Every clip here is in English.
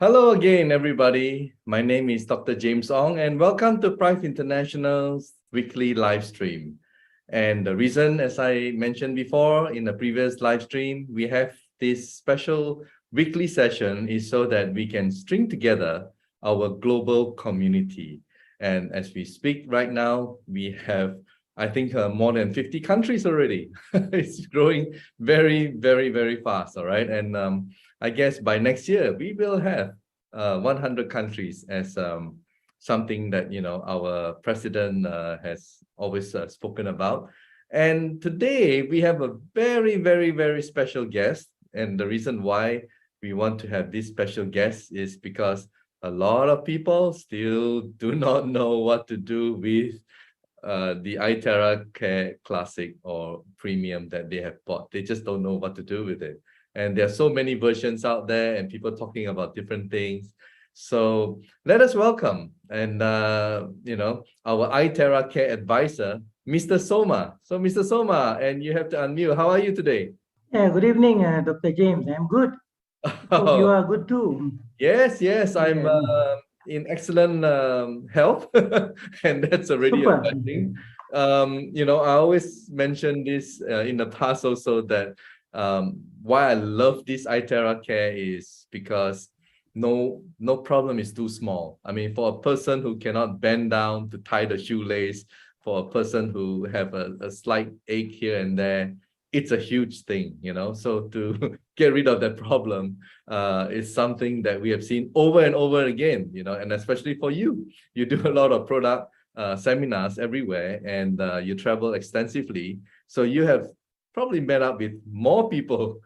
Hello again, everybody. My name is Dr. James Ong, and welcome to Prife International's weekly live stream. And the reason, as I mentioned before in the previous live stream, we have this special weekly session is so that we can string together our global community. And as we speak right now, we have, I think, more than 50 countries already. It's growing very, very, very fast, all right? And I guess by next year, we will have 100 countries as something that, our president has always spoken about. And today we have a very, very, very special guest. And the reason why we want to have this special guest is because a lot of people still do not know what to do with the iTeracare Classic or Premium that they have bought. They just don't know what to do with it. And there are so many versions out there and people talking about different things. So let us welcome and our iTeracare advisor, Mr. Soma. So Mr. Soma, and you have to unmute. How are you today? Yeah, good evening, Dr. James. I'm good. Hope you are good too. Yes, I'm in excellent health, and that's already a Super. blessing. I always mention this in the past also that why I love this iTeracare is because no problem is too small. I mean, for a person who cannot bend down to tie the shoelace, for a person who have a slight ache here and there, it's a huge thing, so to get rid of that problem is something that we have seen over and over again, and especially for you do a lot of product seminars everywhere, and you travel extensively, so you have probably met up with more people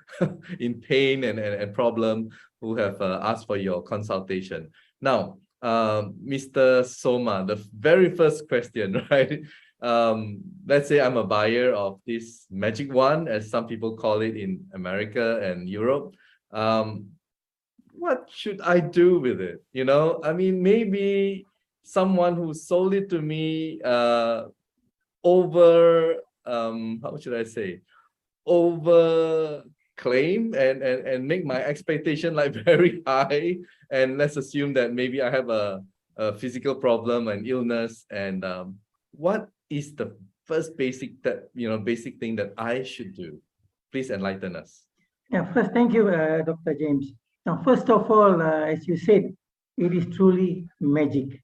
in pain and problem who have asked for your consultation. Now, Mr. Soma, the very first question, right? Let's say I'm a buyer of this magic wand, as some people call it in America and Europe. What should I do with it? I mean, maybe someone who sold it to me over, how should I say, over claim and make my expectation like very high, and let's assume that maybe I have a physical problem and illness, and what is the first basic thing that I should do? Please enlighten us. Yeah, first, thank you, Dr. James. Now, first of all, as you said, it is truly magic.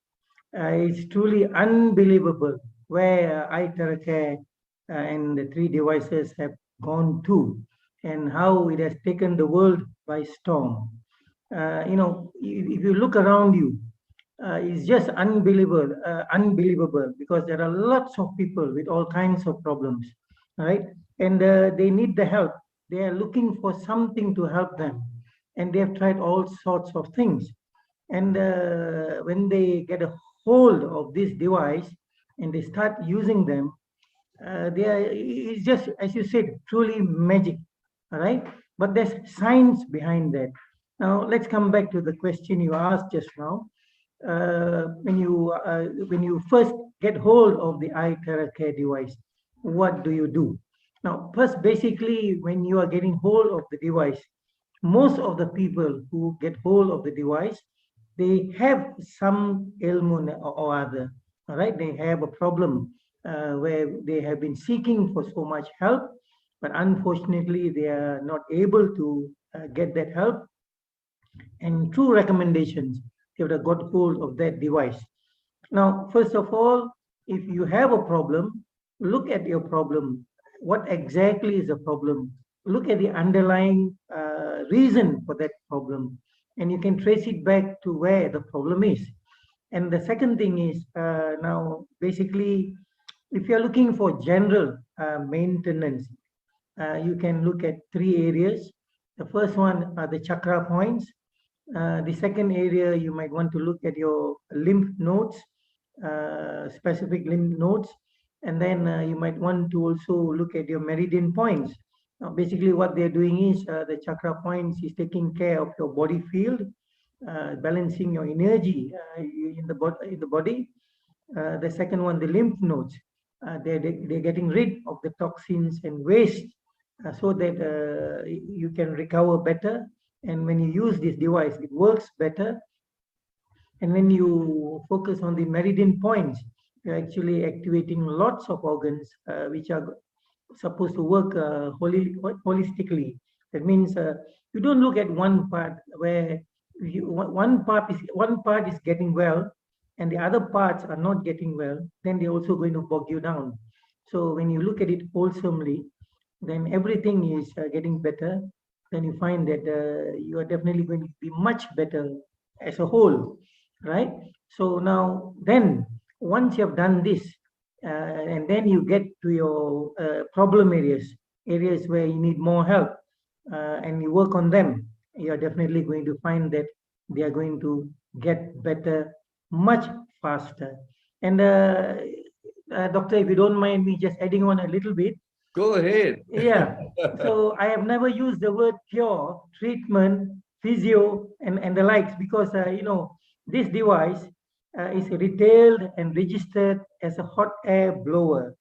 It's truly unbelievable where iTeracare and the three devices have gone to, and how it has taken the world by storm. If you look around you, is just unbelievable, because there are lots of people with all kinds of problems, right? And they need the help. They are looking for something to help them, and they have tried all sorts of things. And when they get a hold of this device and they start using them, it's just, as you said, truly magic, all right? But there's science behind that. Now let's come back to the question you asked just now. When you first get hold of the iTeracare device, what do you do? Now, first, basically, when you are getting hold of the device, most of the people who get hold of the device, they have some ailment or other. All right, they have a problem where they have been seeking for so much help, but unfortunately, they are not able to get that help. And through recommendations, they would have got hold of that device. Now, first of all, if you have a problem, look at your problem. What exactly is the problem? Look at the underlying reason for that problem, and you can trace it back to where the problem is. And the second thing is, now, basically, if you're looking for general maintenance, you can look at three areas. The first one are the chakra points. The second area, you might want to look at your lymph nodes, specific lymph nodes. And then you might want to also look at your meridian points. Now, basically what they're doing is the chakra points is taking care of your body field, balancing your energy in the body. The second one, the lymph nodes, they're getting rid of the toxins and waste so that you can recover better. And when you use this device, it works better. And when you focus on the meridian points, you're actually activating lots of organs which are supposed to work holistically. That means you don't look at one part where one part is getting well, and the other parts are not getting well. Then they're also going to bog you down. So when you look at it wholesomely, then everything is getting better. Then you find that you are definitely going to be much better as a whole, right? So now, then once you have done this, and then you get to your problem areas where you need more help, and you work on them, you are definitely going to find that they are going to get better much faster. And doctor, if you don't mind me just adding on a little bit, Go ahead. yeah. So I have never used the word cure, treatment, physio, and the likes because this device is retailed and registered as a hot air blower,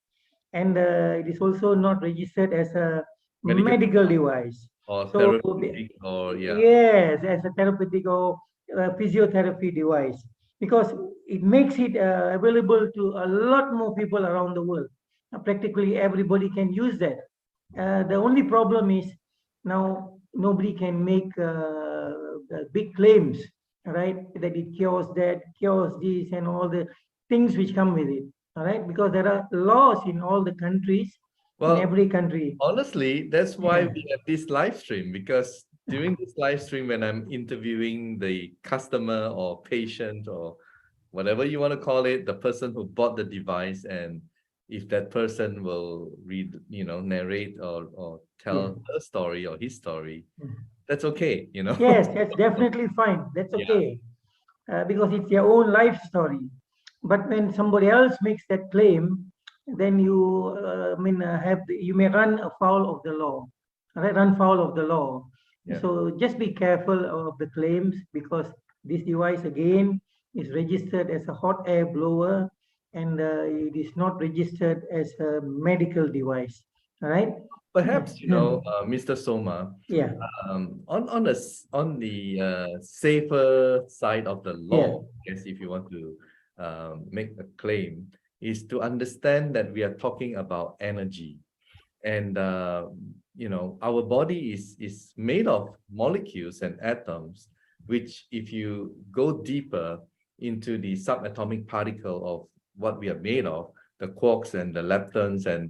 and it is also not registered as a Medical medical device. or So therapeutic or yeah. yes, as a therapeutic or physiotherapy device, because it makes it available to a lot more people around the world. Practically everybody can use that. The only problem is now nobody can make big claims, right? That it cures that, cures this, and all the things which come with it. All right, because there are laws in all the countries, in Well, every country. honestly, that's why Yeah. we have this live stream, because during this live stream, when I'm interviewing the customer or patient or whatever you want to call it, the person who bought the device, and if that person will read, narrate or Yeah. tell her story or his story, Mm. that's okay, Yes, that's definitely fine. That's Yeah. okay because it's their own life story. But when somebody else makes that claim, then you may run afoul of the law, right? Run foul of the law. Yeah. So just be careful of the claims because this device again is registered as a hot air blower and it is not registered as a medical device. All right? Perhaps, Mm. Mr. Soma, Yeah. on the safer side of the Yeah. law, yes, if you want to make a claim, is to understand that we are talking about energy, and our body is made of molecules and atoms, which, if you go deeper into the subatomic particle of what we are made of, the quarks and the leptons, and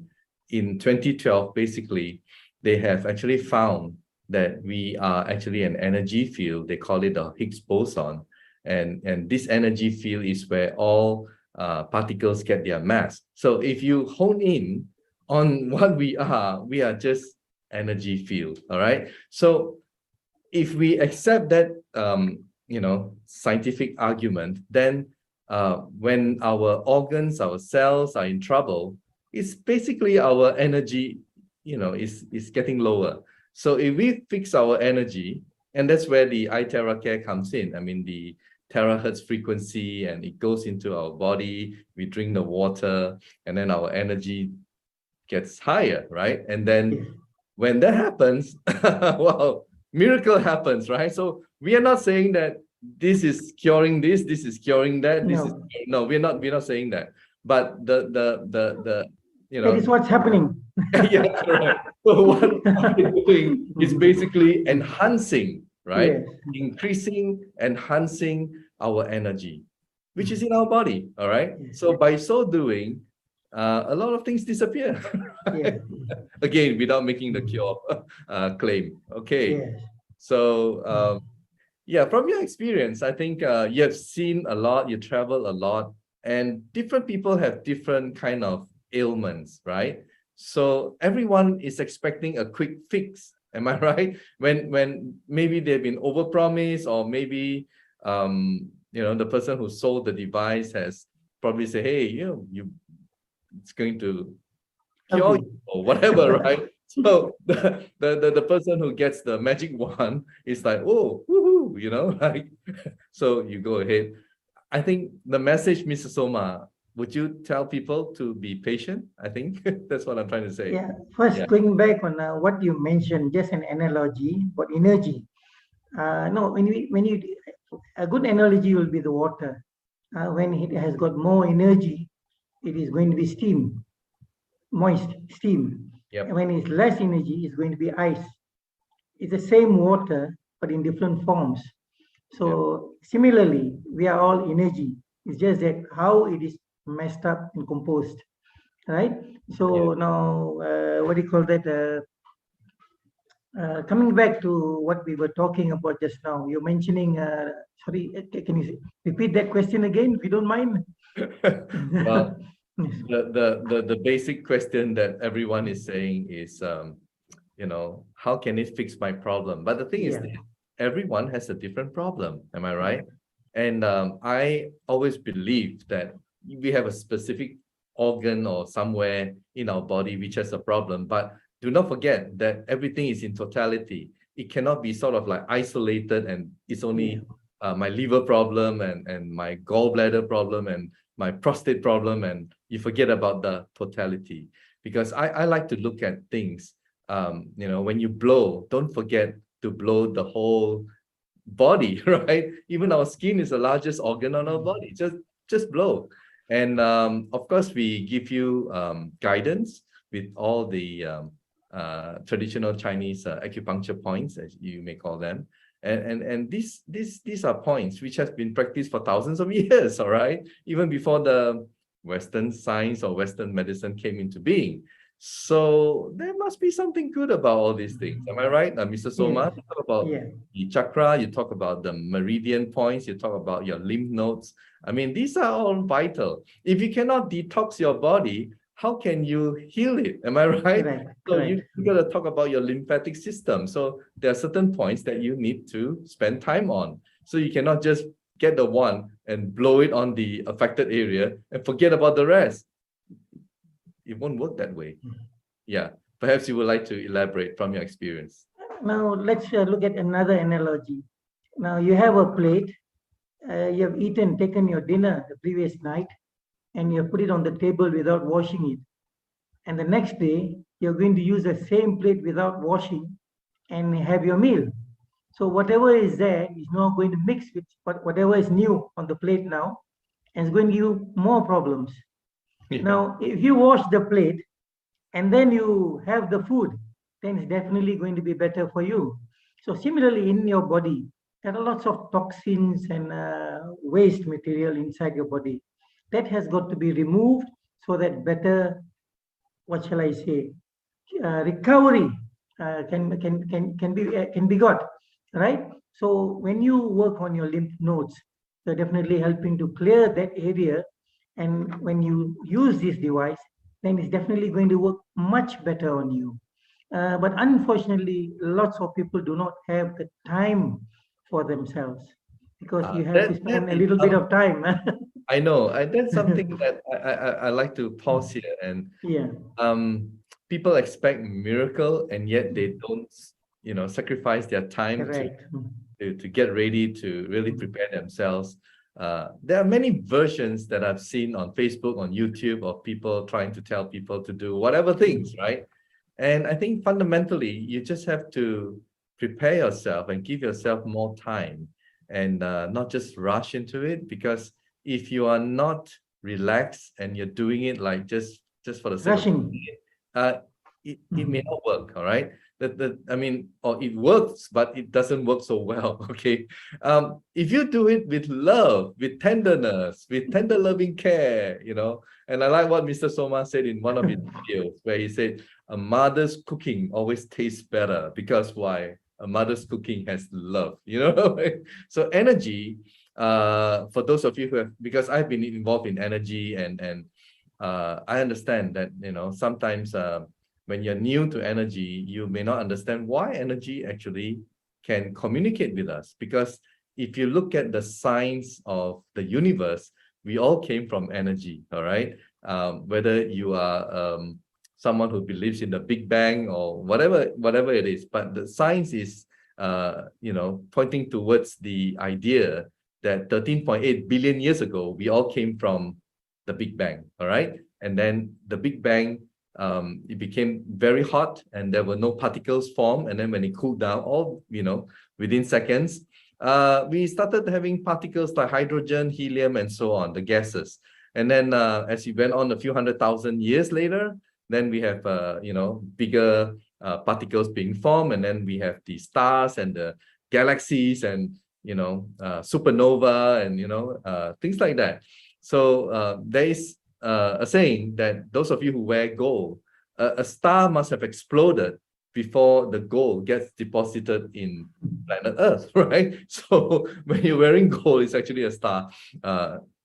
in 2012, basically, they have actually found that we are actually an energy field. They call it the Higgs boson. And this energy field is where all particles get their mass. So if you hone in on what we are just energy field. All right. So if we accept that scientific argument, then when our organs, our cells are in trouble, it's basically our energy, is getting lower. So if we fix our energy, and that's where the iTeracare comes in. I mean, the terahertz frequency, and it goes into our body. We drink the water, and then our energy gets higher, right? And then when that happens, well, miracle happens, right? So we are not saying that this is curing this is curing that, this is No, no, we're not saying that. But the that is what's happening. yeah, correct. So what we're doing is basically enhancing, right? Yes. Increasing, enhancing our energy, which is in our body. All right. Yes. So by so doing, a lot of things disappear. Yes. Again, without making the cure claim. Okay. Yes. So yeah, from your experience, I think you have seen a lot, you travel a lot, and different people have different kind of ailments, right? So everyone is expecting a quick fix. Am I right? When maybe they've been overpromised, or maybe the person who sold the device has probably said, hey, it's going to cure Okay. you or whatever, right? So the person who gets the magic wand is like, oh, woohoo, like, so you go ahead. I think the message, Mr. Soma, would you tell people to be patient? I think that's what I'm trying to say. Yeah. First, Yeah. going back on what you mentioned, just an analogy about energy. No, a good analogy will be the water. When it has got more energy, it is going to be steam, moist steam. And Yep. when it's less energy, it's going to be ice. It's the same water, but in different forms. Yep. So similarly, we are all energy. It's just that how it is messed up and composed, right? Yeah. So now, what do you call that? Coming back to what we were talking about just now, you're mentioning. Sorry, can you repeat that question again, if you don't mind? Well, Yes. the basic question that everyone is saying is, how can it fix my problem? But the thing is Yeah. that everyone has a different problem. Am I right? And I always believe that we have a specific organ or somewhere in our body which has a problem. But do not forget that everything is in totality. It cannot be sort of like isolated and it's Yeah. only my liver problem and my gallbladder problem and my prostate problem, and you forget about the totality. Because I like to look at things, when you blow, don't forget to blow the whole body, right? Even our skin is the largest organ on our body. Just blow. And of course, we give you guidance with all the traditional Chinese acupuncture points, as you may call them. And these are points which has been practiced for thousands of years, all right? Even before the Western science or Western medicine came into being. So there must be something good about all these things. Am I right, Mr. Yes. Soma? You talk about Yeah. the chakra, you talk about the meridian points, you talk about your lymph nodes. I mean, these are all vital. If you cannot detox your body, how can you heal it? Am I right? Correct. So Correct. you got to talk about your lymphatic system. So there are certain points that you need to spend time on. So you cannot just get the one and blow it on the affected area and forget about the rest. It won't work that way. Yeah. Perhaps you would like to elaborate from your experience. Now let's look at another analogy. Now you have a plate. You have taken your dinner the previous night, and you have put it on the table without washing it. And the next day, you're going to use the same plate without washing and have your meal. So whatever is there is not going to mix with whatever is new on the plate now, and it's going to give you more problems. Yeah. Now, if you wash the plate and then you have the food, then it's definitely going to be better for you. So similarly, in your body, there are lots of toxins and waste material inside your body that has got to be removed so that better, what shall I say, recovery can be got, right? So when you work on your lymph nodes, you're definitely helping to clear that area, and when you use this device, then it's definitely going to work much better on you. But unfortunately, lots of people do not have the time for themselves because you have to That spend a is little bit of time. I know. That's something that I like to pause here. And Yeah, people expect miracle, and yet they don't, sacrifice their time correct. to get ready to really prepare themselves. There are many versions that I've seen on Facebook, on YouTube, of people trying to tell people to do whatever things, right? And I think fundamentally, you just have to prepare yourself and give yourself more time and not just rush into it. Because if you are not relaxed and you're doing it like just for the sake of doing Rushing. it, it may not work, all right? I mean, or it works, but it doesn't work so well, okay? If you do it with love, with tenderness, with tender loving care, and I like what Mr. Soma said in one of his videos, where he said, a mother's cooking always tastes better because why? A mother's cooking has love, So energy, for those of you who have, because I've been involved in energy and I understand that, sometimes when you're new to energy, you may not understand why energy actually can communicate with us. Because if you look at the science of the universe, we all came from energy, all right? Whether you are someone who believes in the Big Bang or whatever it is, but the science is pointing towards the idea that 13.8 billion years ago we all came from the Big Bang, all right? And then the Big Bang it became very hot and there were no particles formed. And then when it cooled down, all, within seconds, we started having particles like hydrogen, helium, and so on, the gases. And then as we went on a few 100,000 years later, then we have, bigger particles being formed. And then we have the stars and the galaxies and, supernova and, things like that. So there is a saying that those of you who wear gold, a star must have exploded before the gold gets deposited in planet Earth, right? So when you're wearing gold, it's actually a star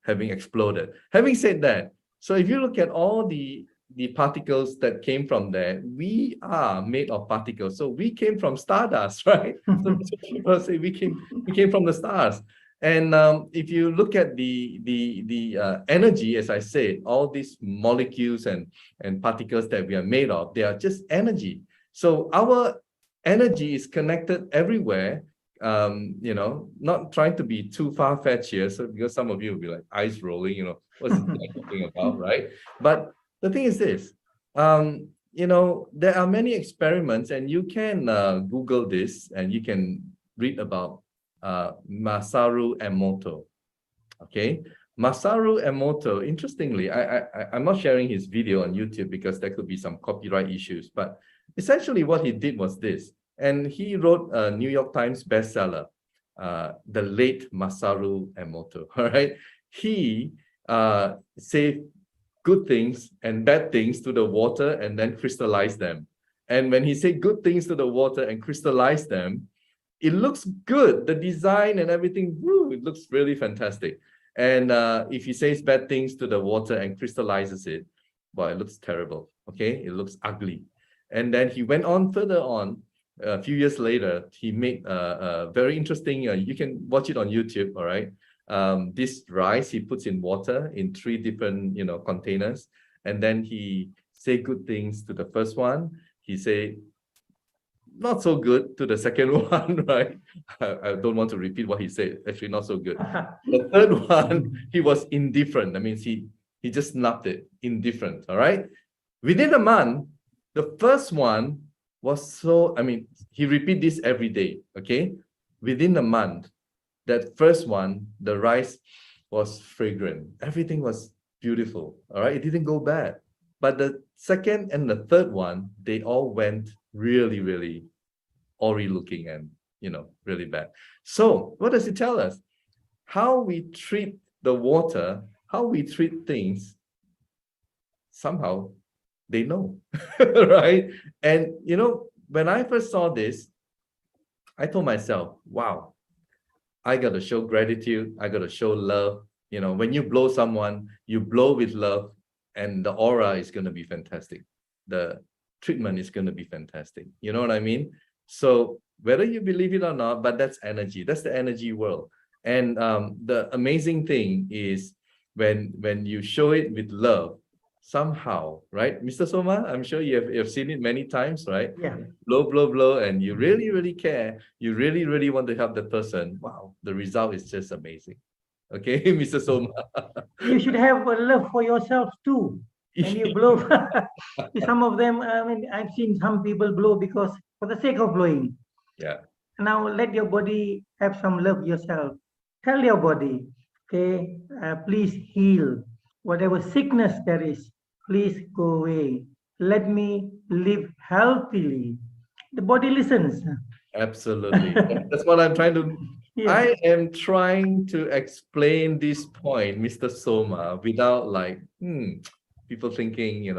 having exploded. Having said that, so if you look at all the particles that came from there, we are made of particles. So we came from stardust, right? So people say we came from the stars. And if you look at the energy, as I said, all these molecules and particles that we are made of, they are just energy. So our energy is connected everywhere. Not trying to be too far-fetched here, so because some of you will be like eyes rolling, what's this guy talking about, right? But the thing is this, there are many experiments, and you can Google this, and you can read about Masaru Emoto. Okay, Masaru Emoto. Interestingly, I'm not sharing his video on YouTube because there could be some copyright issues. But essentially, what he did was this, and he wrote a New York Times bestseller, the late Masaru Emoto. All right, he said good things and bad things to the water and then crystallized them. And when he said good things to the water and crystallized them, it looks good. The design and everything, woo, it looks really fantastic. And if he says bad things to the water and crystallizes it, well, it looks terrible. Okay, it looks ugly. And then he went on further on. A few years later, he made a very interesting. You can watch it on YouTube. All right. This rice he puts in water in 3 different containers, and then he say good things to the first one. He say not so good to the second one, right? I don't want to repeat what he said. Actually, not so good. The third one, he was indifferent. That means he just snubbed it, indifferent. All right. Within a month, the first one was so. He repeat this every day. Okay. Within a month, that first one, the rice was fragrant. Everything was beautiful. All right. It didn't go bad. But the second and the third one, they all went really, really awry looking and, really bad. So what does it tell us? How we treat the water, how we treat things, somehow they know, right? And, when I first saw this, I told myself, wow, I got to show gratitude. I got to show love. When you blow someone, you blow with love, and the aura is going to be fantastic. The treatment is going to be fantastic. You know what I mean? So whether you believe it or not, but that's energy. That's the energy world. And the amazing thing is when you show it with love, somehow, right? Mr. Soma, I'm sure you've seen it many times, right? Yeah. Blow, and you really, really care. You really, really want to help the person. Wow, the result is just amazing. Okay, Mr. Soma. You should have a love for yourself too. When you blow, some of them, I've seen some people blow because for the sake of blowing. Yeah. Now let your body have some love yourself. Tell your body, okay, please heal. Whatever sickness there is, please go away. Let me live healthily. The body listens. Absolutely. That's what I'm trying to. Yeah. I am trying to explain this point, Mr. Soma, without people thinking,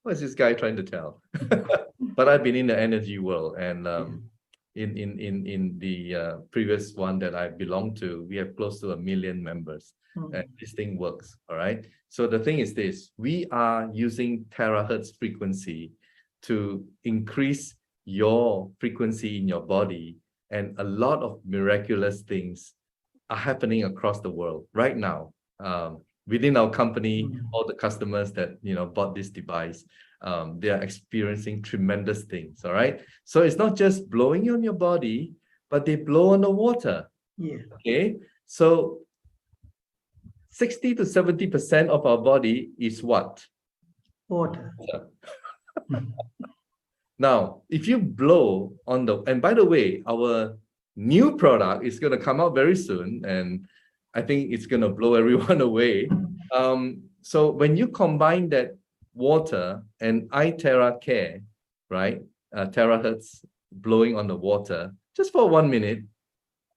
what is this guy trying to tell? But I've been in the energy world, and in the previous one that I belong to, we have close to 1 million members, and this thing works. All right. So the thing is this: we are using terahertz frequency to increase your frequency in your body, and a lot of miraculous things are happening across the world right now. Within our company, all the customers that bought this device, they are experiencing tremendous things. All right, so it's not just blowing on your body, but they blow on the water. Yeah. Okay, so 60 to 70% of our body is what? Water. Now, if you blow on the, and by the way, our new product is going to come out very soon, and I think it's going to blow everyone away. So when you combine that water and iTeracare, right? Terahertz blowing on the water just for 1 minute.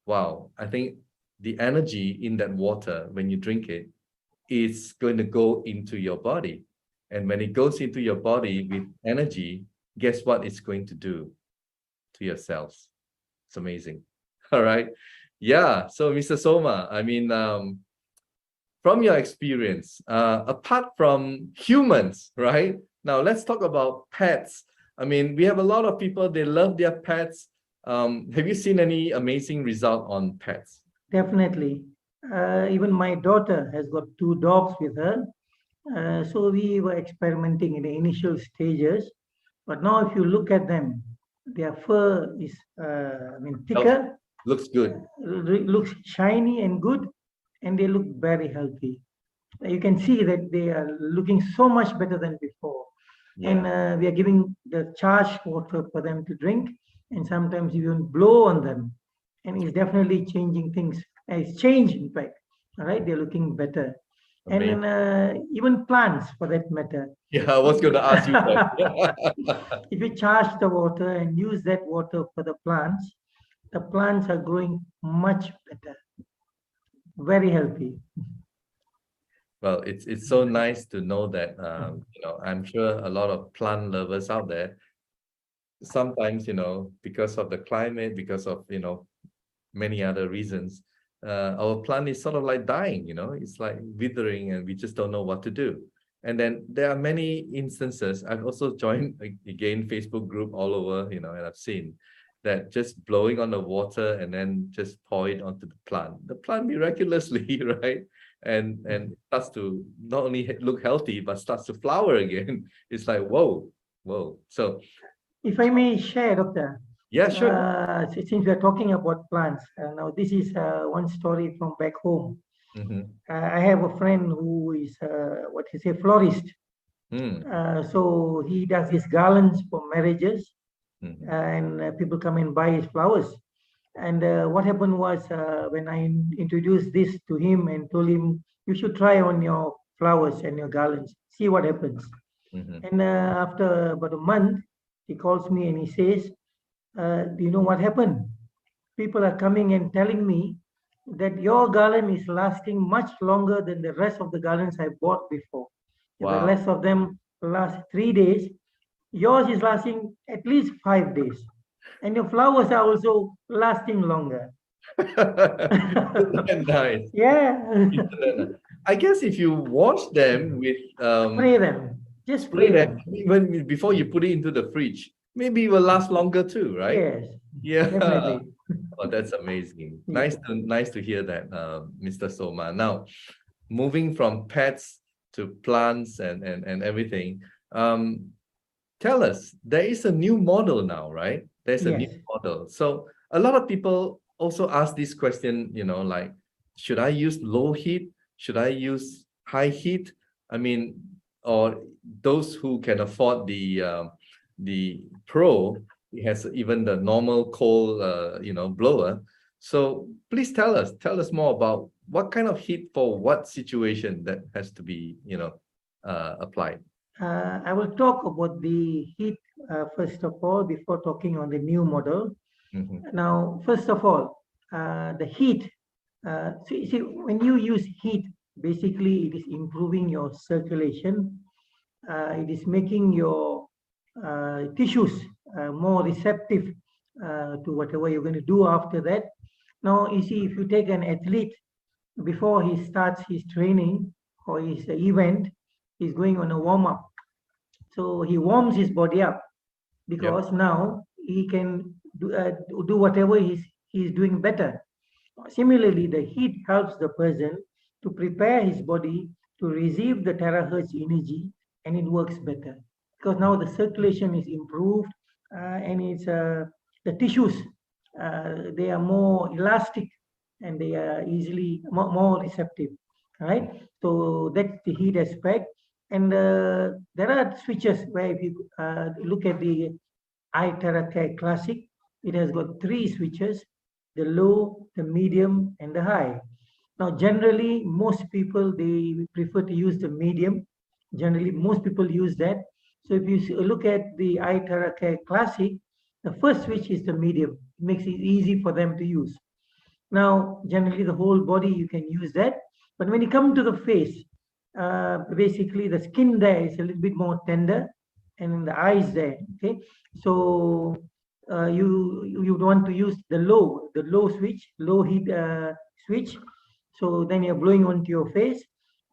Wow, I think the energy in that water, when you drink it, is going to go into your body. And when it goes into your body with energy, guess what it's going to do to your cells? It's amazing. All right. Yeah. So, Mr. Soma, I mean, from your experience, apart from humans, right? Now, let's talk about pets. I mean, we have a lot of people, they love their pets. Have you seen any amazing result on pets? Definitely. Even my daughter has got 2 dogs with her. So we were experimenting in the initial stages. But now if you look at them, their fur is thicker, Looks good. looks shiny and good, and they look very healthy. You can see that they are looking so much better than before. Yeah. And we are giving the charged water for them to drink, and sometimes even blow on them. And it's definitely changing things. It's changed, in fact. All right, they're looking better. Amazing. And even plants, for that matter. Yeah, I was going to ask you that. If you charge the water and use that water for the plants are growing much better, very healthy. Well, it's so nice to know that, I'm sure a lot of plant lovers out there, sometimes, because of the climate, because of, many other reasons, our plant is sort of like dying, it's like withering, and we just don't know what to do. And then there are many instances. I've also joined, again, Facebook group all over, and I've seen that just blowing on the water and then just pour it onto the plant miraculously, right? And starts to not only look healthy, but starts to flower again. It's like, whoa. So If I may share, Doctor. yeah, sure. Since we are talking about plants, now this is one story from back home. I have a friend who is florist. So he does his garlands for marriages, and people come and buy his flowers. And what happened was, when I introduced this to him and told him, you should try on your flowers and your garlands, see what happens. And after about a month, he calls me and he says, do you know what happened? People are coming and telling me that your garland is lasting much longer than the rest of the garlands I bought before. Wow. The rest of them last 3 days. Yours is lasting at least 5 days. And your flowers are also lasting longer. Nice. Yeah. I guess if you wash them with spray them. Just spray them. Even before you put it into the fridge, maybe it will last longer too, right? Yes. Yeah. Definitely. Oh, that's amazing. Nice to hear that, Mr. Soma. Now, moving from pets to plants and everything, tell us, there is a new model now, right? There's a new model. So a lot of people also ask this question, like, should I use low heat? Should I use high heat? I mean, or those who can afford the Pro, it has even the normal coal, blower. So please tell us more about what kind of heat for what situation that has to be, applied. I will talk about the heat first of all before talking on the new model. Now, first of all, the heat. See, when you use heat, basically it is improving your circulation. It is making your tissues more receptive to whatever you're going to do after that. Now, you see, if you take an athlete, before he starts his training or his event, he's going on a warm-up. So he warms his body up because now he can do whatever he's doing better. Similarly, the heat helps the person to prepare his body to receive the terahertz energy, and it works better because now the circulation is improved, and it's the tissues, they are more elastic and they are easily more receptive, right? So that's the heat aspect. And there are switches where if you look at the iTeracare Classic, it has got 3 switches: the low, the medium, and the high. Now, generally, most people, they prefer to use the medium. Generally, most people use that. So if you look at the iTeracare Classic, the first switch is the medium. It makes it easy for them to use. Now, generally, the whole body, you can use that. But when you come to the face, basically the skin there is a little bit more tender, and in the eyes there, okay? So you would want to use the low switch, low heat switch. So then you're blowing onto your face.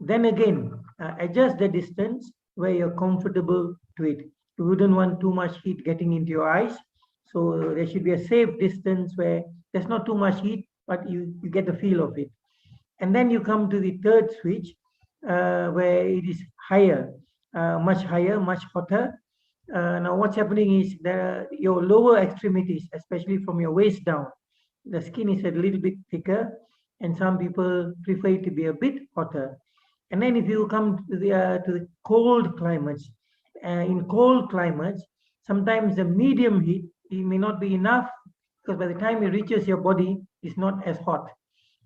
Then again, adjust the distance where you're comfortable to it. You wouldn't want too much heat getting into your eyes. So there should be a safe distance where there's not too much heat, but you get the feel of it. And then you come to the third switch, where it is higher, much hotter. Now, what's happening is your lower extremities, especially from your waist down, the skin is a little bit thicker, and some people prefer it to be a bit hotter. And then if you come to the cold climates, in cold climates, sometimes the medium heat, it may not be enough, because by the time it reaches your body, it's not as hot.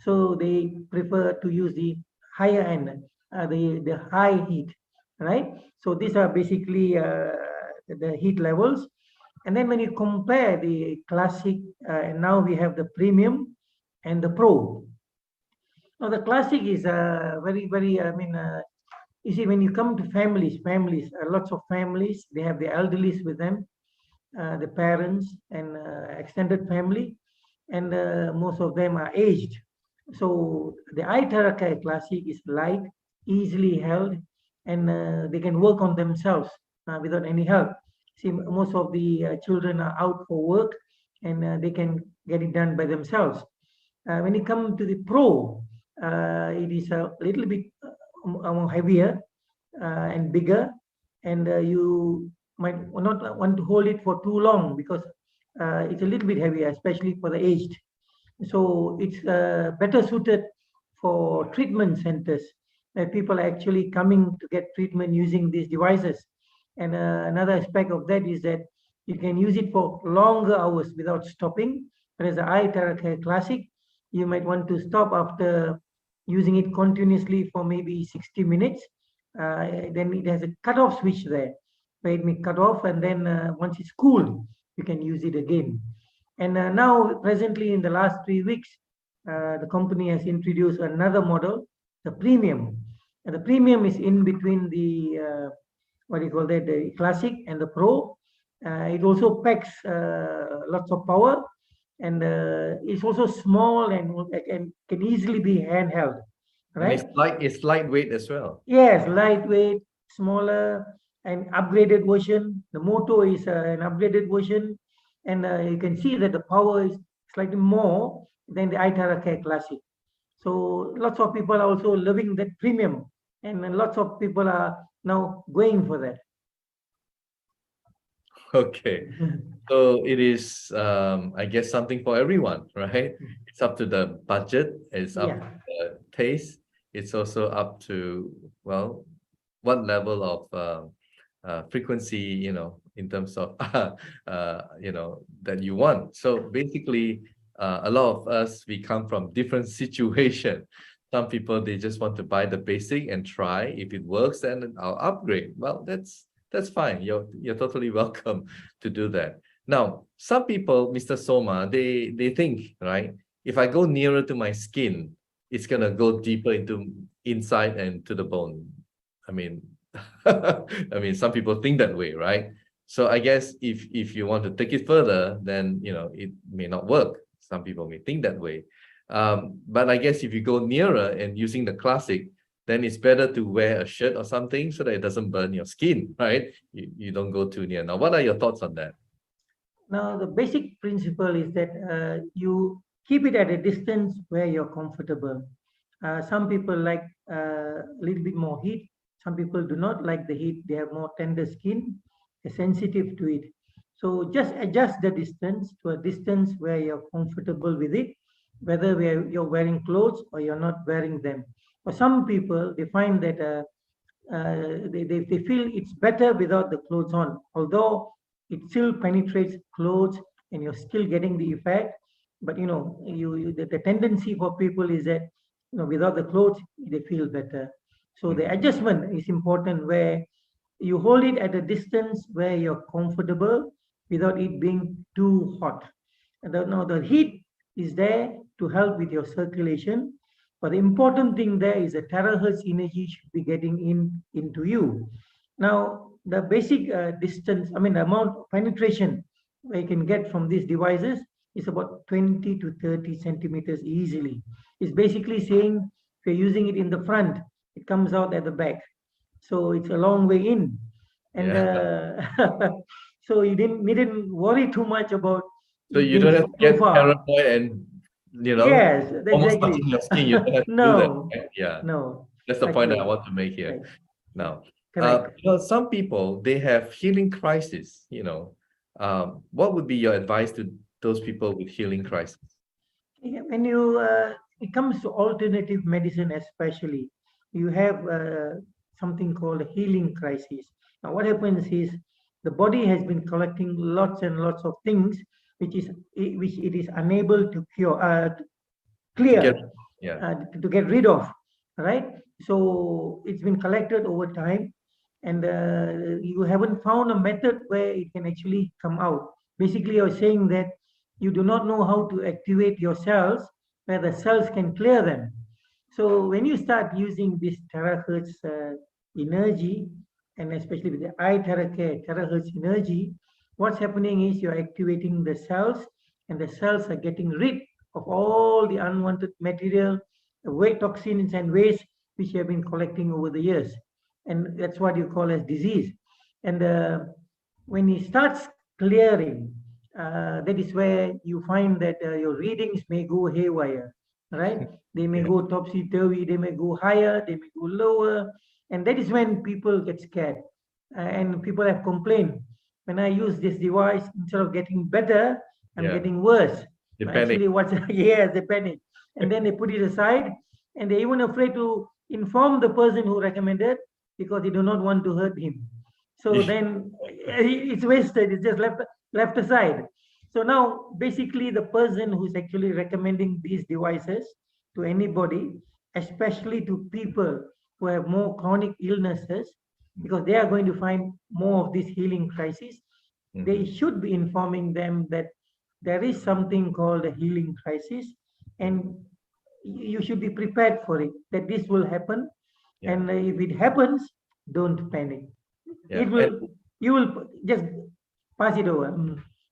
So they prefer to use the higher end, the high heat, right? So these are basically the heat levels. And then when you compare the classic, and now we have the premium and the pro. Now the classic is very, you see, when you come to families, lots of families, they have the elderlies with them, the parents and extended family, and most of them are aged. So the iTeracare Classic is light, easily held, and they can work on themselves without any help. See, most of the children are out for work, and they can get it done by themselves. When you come to the Pro, it is a little bit more heavier and bigger, and you might not want to hold it for too long, because it's a little bit heavier, especially for the aged. So it's better suited for treatment centers, where people are actually coming to get treatment using these devices. And another aspect of that is that you can use it for longer hours without stopping. Whereas the iTeracare Classic, you might want to stop after using it continuously for maybe 60 minutes. Then it has a cutoff switch there, where it may cut off, and then once it's cooled, you can use it again. And now, presently, in the last 3 weeks, the company has introduced another model, the premium. And the premium is in between the what do you call that, the classic and the pro. It also packs lots of power, and it's also small and can easily be handheld. And Right? it's lightweight as well. Yes, lightweight, smaller, and upgraded version. The Moto is an upgraded version, and you can see that the power is slightly more than the iTeracare Classic. So lots of people are also loving that premium, and lots of people are now going for that. Okay. So it is, I guess, something for everyone, right? It's up to the budget, it's up Yeah. to the taste, it's also up to, well, what level of frequency, in terms of, that you want. So basically, a lot of us, we come from different situation. Some people, they just want to buy the basic and try. If it works, then I'll upgrade. Well, that's fine. You're totally welcome to do that. Now, some people, Mr. Soma, they think, right, if I go nearer to my skin, it's gonna go deeper into inside and to the bone. I mean, some people think that way, right? So I guess if you want to take it further, then it may not work. Some people may think that way. But I guess if you go nearer and using the classic, then it's better to wear a shirt or something so that it doesn't burn your skin, right? You don't go too near. Now, what are your thoughts on that? Now, the basic principle is that you keep it at a distance where you're comfortable. Some people like a little bit more heat. Some people do not like the heat. They have more tender skin. They're sensitive to it. So just adjust the distance to a distance where you're comfortable with it, whether you're wearing clothes or you're not wearing them. For some people, they find that they feel it's better without the clothes on, although it still penetrates clothes and you're still getting the effect. But the tendency for people is that without the clothes they feel better. So the adjustment is important, where you hold it at a distance where you're comfortable without it being too hot. And now the heat is there to help with your circulation, but the important thing there is the terahertz energy should be getting into you. Now, the basic distance, I mean, the amount of penetration I can get from these devices is about 20 to 30 centimeters easily. It's basically saying if you're using it in the front, it comes out at the back. So it's a long way in. And Yeah. so you needn't worry too much about So it you being don't have to too get far. paranoid and, Yes, almost exactly. touching your skin. You don't have to do that. No, Right? Yeah. no, That's the point that I actually, want to make here right, now. correct. Some people, they have healing crisis, what would be your advice to those people with healing crisis? Yeah, when it comes to alternative medicine, especially, you have something called a healing crisis. Now, what happens is the body has been collecting lots and lots of things which it is unable to To get, clear, yeah, to get rid of, right? So it's been collected over time, and you haven't found a method where it can actually come out. Basically, you're saying that you do not know how to activate your cells where the cells can clear them. So when you start using this terahertz energy, and especially with the iTeracare terahertz energy, what's happening is you're activating the cells, and the cells are getting rid of all the unwanted material, weight toxins and waste which you have been collecting over the years. And that's what you call as disease. And when it starts clearing, that is where you find that your readings may go haywire, right? They may yeah, go topsy-turvy, they may go higher, they may go lower. And that is when people get scared. And people have complained, when I use this device, instead of getting better, I'm yeah. getting worse. They panic. Actually, what's yes, they panic, and then they put it aside, and they're even afraid to inform the person who recommended, because they do not want to hurt him. So then it's wasted. It's just left aside. So now, basically, the person who's actually recommending these devices to anybody, especially to people who have more chronic illnesses, because they are going to find more of this healing crisis, they Mhm, should be informing them that there is something called a healing crisis, mhm. and you should be prepared for it, that this will happen. Yeah, And if it happens, don't panic. yeah. It And will, you will just pass it over.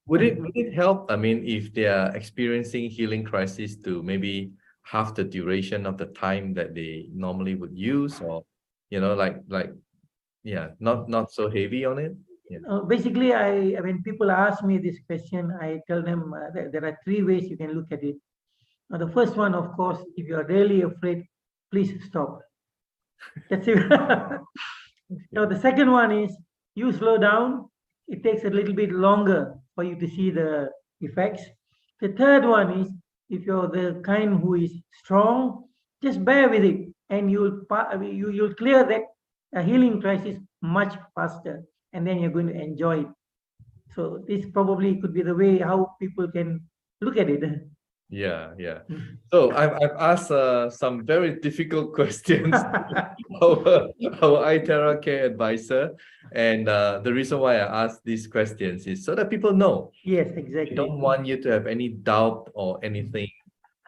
would it help? I mean, if they are experiencing healing crisis to maybe half the duration of the time that they normally would use, or like yeah, not so heavy on it. Yeah. Basically, when people ask me this question, I tell them that there are three ways you can look at it. Now, the first one, of course, if you are really afraid, please stop. That's it. Now, the second one is you slow down. It takes a little bit longer for you to see the effects. The third one is if you're the kind who is strong, just bear with it, and you'll clear that healing crisis much faster, and then you're going to enjoy it. So this probably could be the way how people can look at it. Yeah, yeah. So I've asked some very difficult questions our iTeracare advisor, and the reason why I ask these questions is so that people know. Yes, We exactly. don't want you to have any doubt or anything,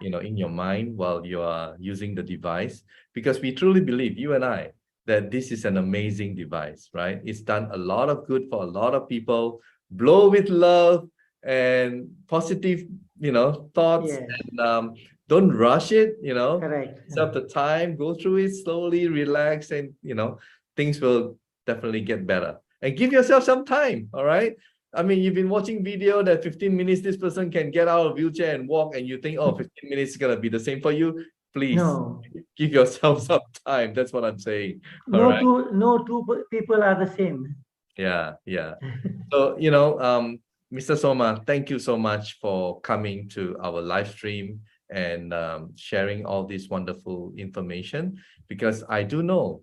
in your mind while you are using the device, because we truly believe, you and I, that this is an amazing device, right? It's done a lot of good for a lot of people. Blow with love and positive, thoughts, Yes, and don't rush it, correct. yourself the time, go through it slowly, relax, and things will definitely get better. And give yourself some time, all right? I mean, you've been watching video that 15 minutes this person can get out of wheelchair and walk, and you think, oh, 15 minutes is gonna be the same for you. Please No, give yourself some time. That's what I'm saying. All no right. two, no two people are the same. Yeah, yeah. So, Mr. Soma, thank you so much for coming to our live stream and sharing all this wonderful information, because I do know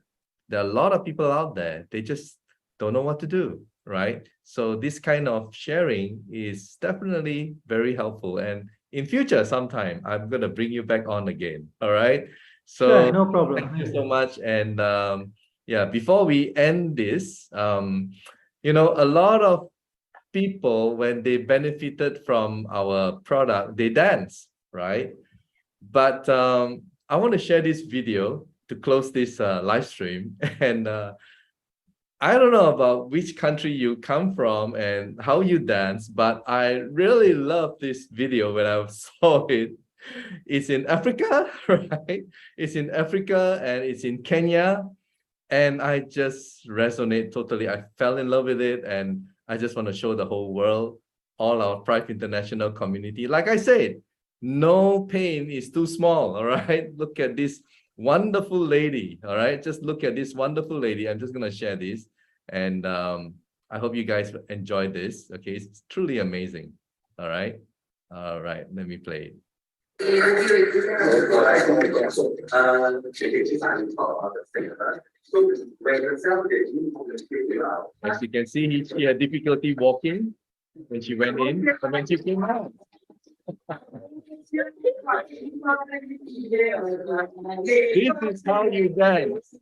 there are a lot of people out there, they just don't know what to do, right? So this kind of sharing is definitely very helpful. And in future, sometime, I'm going to bring you back on again, all right? So Sure, no problem. thank you so much. And yeah, before we end this, you know, a lot of people, when they benefited from our product, they dance, right? But I want to share this video to close this live stream. And I don't know about which country you come from and how you dance, but I really love this video when I saw it. It's in Africa, right? It's in Africa and it's in Kenya. And I just resonate totally. I fell in love with it. And I just want to show the whole world, all our Prife International community. Like I said, no pain is too small, all right? Look at this wonderful lady, all right? Just look at this wonderful lady. I'm just going to share this. And I hope you guys enjoyed this. Okay, it's truly amazing. All right. All right, let me play it. As you can see, she had difficulty walking when she went in, and when she came out. This is how you dance.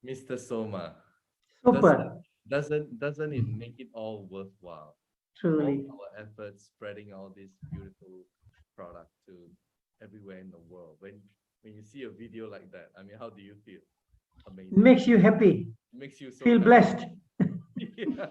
Mr. Soma, Super. doesn't it make it all worthwhile? Truly. All our efforts spreading all this beautiful product to everywhere in the world. When you see a video like that, I mean, how do you feel? Amazing. It makes you happy. It makes you so feel happy. Blessed. Yeah.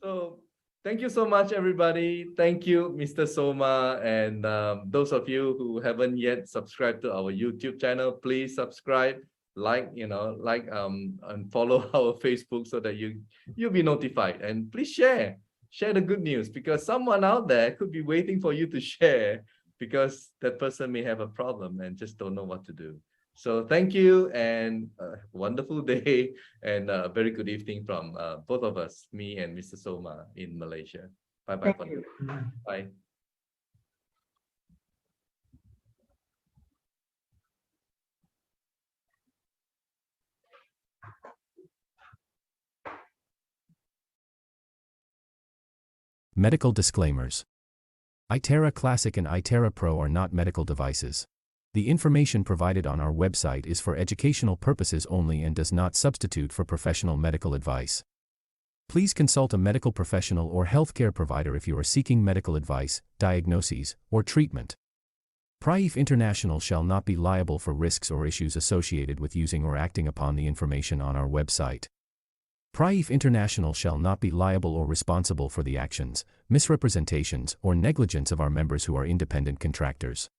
So thank you so much, everybody. Thank you, Mr. Soma. And those of you who haven't yet subscribed to our YouTube channel, please subscribe, and follow our Facebook so that you'll be notified. And please share the good news, because someone out there could be waiting for you to share, because that person may have a problem and just don't know what to do. So thank you, and a wonderful day, and a very good evening from both of us, me and Mr. Soma in Malaysia. Bye-bye. Thank you. Bye. Medical disclaimers. iTerra Classic and iTerra Pro are not medical devices. The information provided on our website is for educational purposes only and does not substitute for professional medical advice. Please consult a medical professional or healthcare provider if you are seeking medical advice, diagnoses, or treatment. Prife International shall not be liable for risks or issues associated with using or acting upon the information on our website. Prife International shall not be liable or responsible for the actions, misrepresentations, or negligence of our members who are independent contractors.